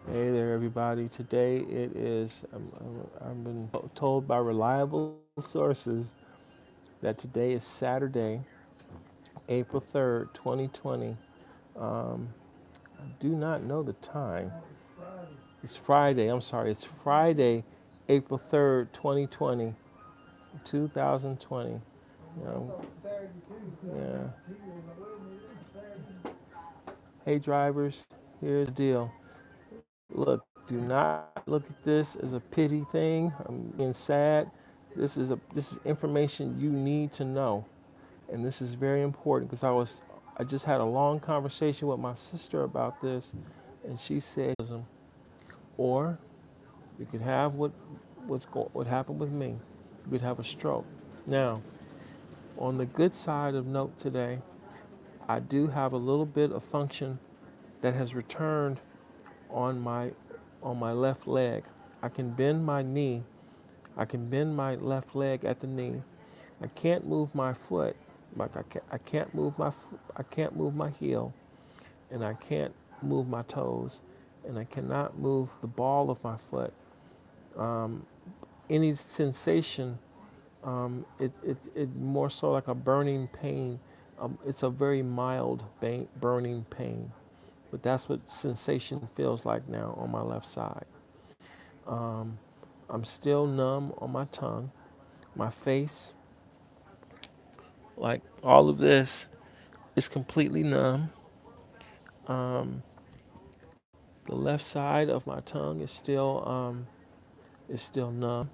Hey there, everybody. Today it is, I've been told by reliable sources that today is Saturday, April 3rd, 2020. Um, I do not know the time. It's Friday, I'm sorry, it's Friday, April 3rd, 2020, 2020. Um, yeah. Hey, drivers, here's the deal. Look, do not look at this as a pity thing. I'm being sad. This is information you need to know, and this is very important because I just had a long conversation with my sister about this, and she said, or you could have what happened with me. You could have a stroke. Now, on the good side of note today, I do have a little bit of function that has returned on my on my left leg. I can bend my knee. I can bend my left leg at the knee. I can't move my foot. Like I can't move I can't move my heel, and I can't move my toes, and I cannot move the ball of my foot. Um, any sensation, it more so like a burning pain. It's a very mild burning pain, but that's what sensation feels like now on my left side. Um, I'm still numb on my tongue, my face, like all of this is completely numb. Um, the left side of my tongue is still numb.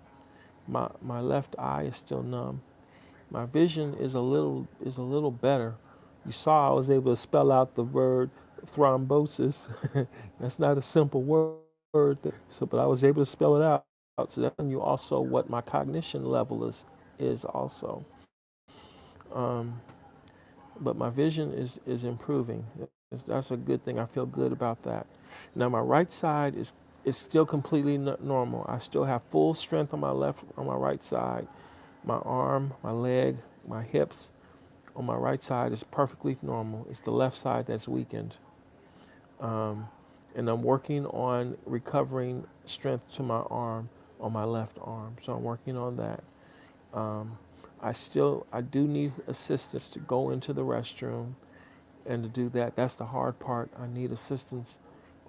My left eye is still numb. My vision is a little better. You saw I was able to spell out the word thrombosis. That's not a simple word, but I was able to spell it out. So that's telling you also what my cognition level is also. Um, but my vision is improving. That's a good thing. I feel good about that. Now my right side is still completely normal. I still have full strength on my right side. My arm, my leg, my hips on my right side is perfectly normal. It's the left side that's weakened. Um, and I'm working on recovering strength to my arm on my left arm. So I'm working on that. Um, I do need assistance to go into the restroom and to do that. That's the hard part. I need assistance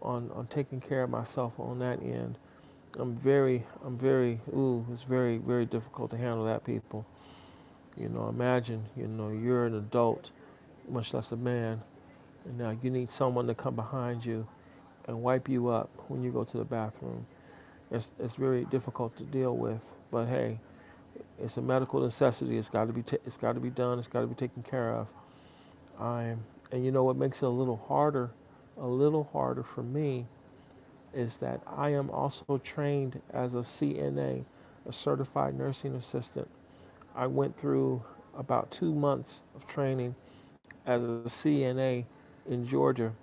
on taking care of myself on that end. It's very, very difficult to handle that, people. Imagine, you're an adult, much less a man, and now you need someone to come behind you and wipe you up when you go to the bathroom. It's very difficult to deal with, but hey, it's a medical necessity. It's got to be done. It's got to be taken care of. And you know what makes it a little harder for me is that I am also trained as a CNA, a certified nursing assistant. I went through about 2 months of training as a CNA in Georgia.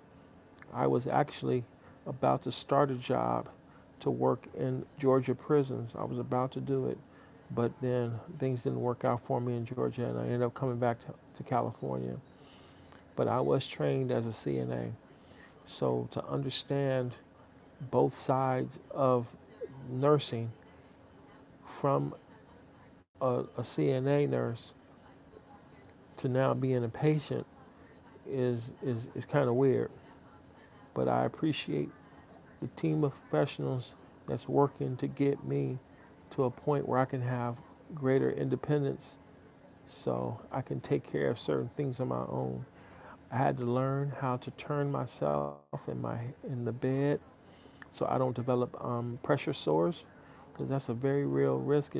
I was actually about to start a job to work in Georgia prisons. I was about to do it, but then things didn't work out for me in Georgia, and I ended up coming back to California. But I was trained as a CNA. So to understand both sides of nursing from a CNA nurse to now being a patient is kind of weird. But I appreciate the team of professionals that's working to get me to a point where I can have greater independence so I can take care of certain things on my own. I had to learn how to turn myself in the bed so I don't develop pressure sores because that's a very real risk,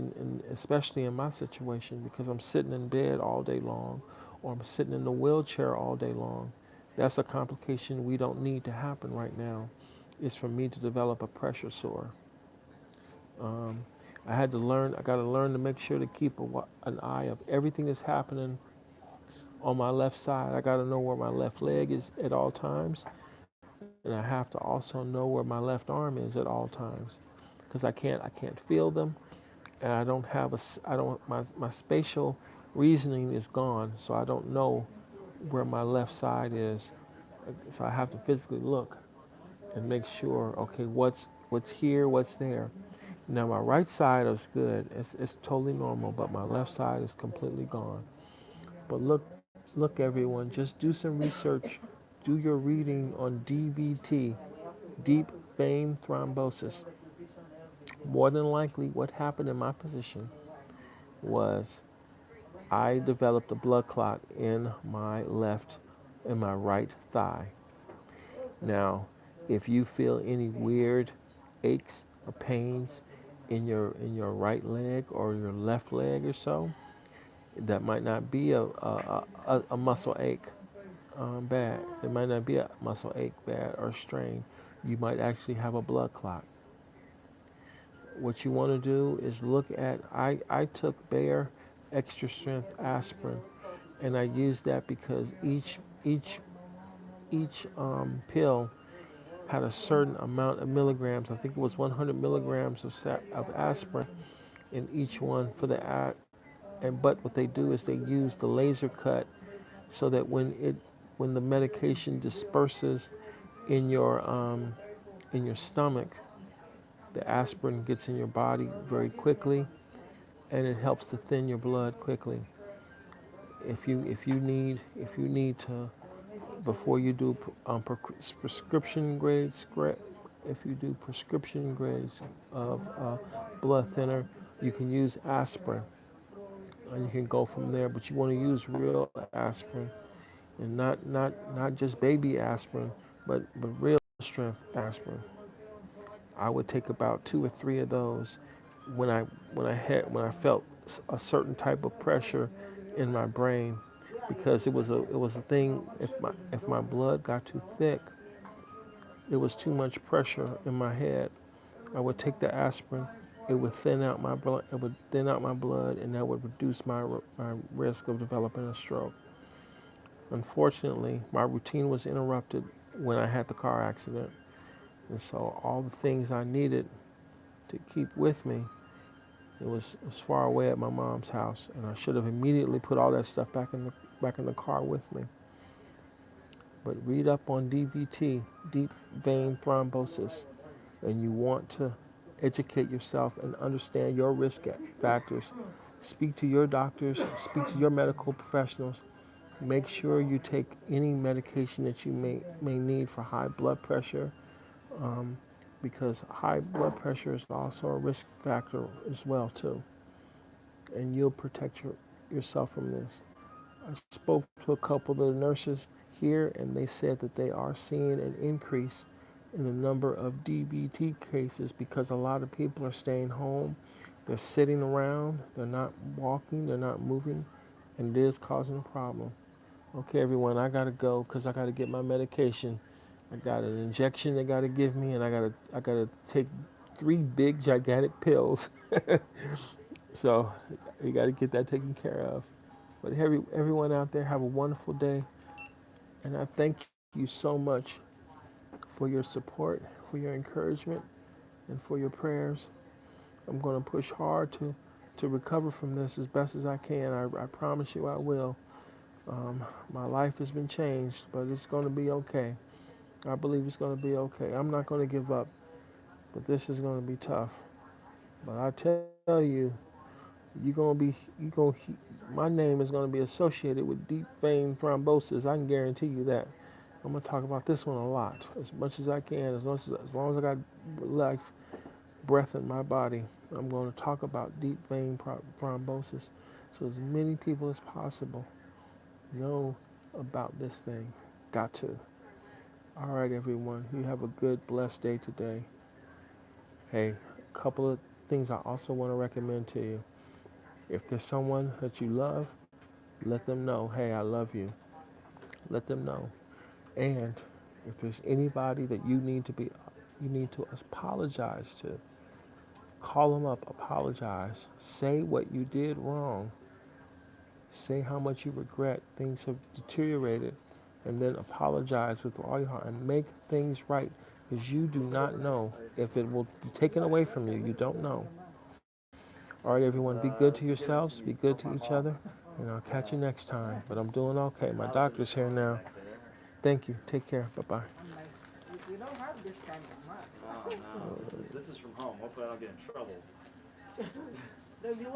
especially in my situation because I'm sitting in bed all day long or I'm sitting in the wheelchair all day long. That's a complication we don't need to happen right now. Is for me to develop a pressure sore. Um, I got to learn to make sure to keep an eye of everything that's happening on my left side. I got to know where my left leg is at all times, and I have to also know where my left arm is at all times, because I can't feel them, and I don't have a, I don't, my spatial reasoning is gone, so I don't know where my left side is. So I have to physically look, and make sure, okay, what's here, what's there. Now my right side is good. It's totally normal, but my left side is completely gone. But look everyone, just do some research. Do your reading on DVT, deep vein thrombosis. More than likely what happened in my position was I developed a blood clot in my right thigh. Now, if you feel any weird aches or pains in your right leg or your left leg or so, that might not be a muscle ache bad. It might not be a muscle ache bad or strain. You might actually have a blood clot. What you want to do is look at, I took Bayer extra strength aspirin, and I used that because each pill had a certain amount of milligrams. I think it was 100 milligrams of aspirin in each one for and but what they do is they use the laser cut so that when the medication disperses in your stomach, the aspirin gets in your body very quickly, and it helps to thin your blood quickly. If you need to, before you do prescription grades script, if you do prescription grades of blood thinner, you can use aspirin, and you can go from there. But you want to use real aspirin, and not just baby aspirin, but real strength aspirin. I would take about 2 or 3 of those when I felt a certain type of pressure in my brain, because it was a thing. If my blood got too thick, it was too much pressure in my head. I would take the aspirin. It would thin out my blood. It would thin out my blood, and that would reduce my risk of developing a stroke. Unfortunately, my routine was interrupted when I had the car accident, and so all the things I needed to keep with me, it was far away at my mom's house, and I should have immediately put all that stuff back in the car with me. But read up on DVT, deep vein thrombosis, and you want to educate yourself and understand your risk factors. Speak to your doctors, speak to your medical professionals. Make sure you take any medication that you may need for high blood pressure, um, because high blood pressure is also a risk factor as well too. And you'll protect yourself from this. I spoke to a couple of the nurses here, and they said that they are seeing an increase in the number of DVT cases because a lot of people are staying home. They're sitting around, they're not walking, they're not moving, and it is causing a problem. Okay, everyone, I gotta go because I gotta get my medication. I got an injection they gotta give me, and I gotta take 3 big gigantic pills. So you gotta get that taken care of. But everyone out there, have a wonderful day, and I thank you so much for your support, for your encouragement, and for your prayers. I'm going to push hard to recover from this as best as I can. I promise you I will. My life has been changed, but it's going to be okay. I believe it's going to be okay. I'm not going to give up, but this is going to be tough. But I tell you, my name is going to be associated with deep vein thrombosis. I can guarantee you that. I'm going to talk about this one a lot, as much as I can, as long as I got life, breath in my body. I'm going to talk about deep vein thrombosis, so as many people as possible know about this thing. Got to. All right, everyone. You have a good, blessed day today. Hey, a couple of things I also want to recommend to you. If there's someone that you love, let them know, hey, I love you. Let them know. And if there's anybody that you need to apologize to, call them up, apologize. Say what you did wrong. Say how much you regret things have deteriorated, and then apologize with all your heart and make things right, because you do not know if it will be taken away from you. You don't know. All right, everyone, be good to yourselves, be good to each other, and I'll catch you next time. But I'm doing okay. My doctor's here now. Thank you. Take care. Bye-bye. don't have this kind of mug. Oh no, this is from home. Hopefully I don't get in trouble. No, you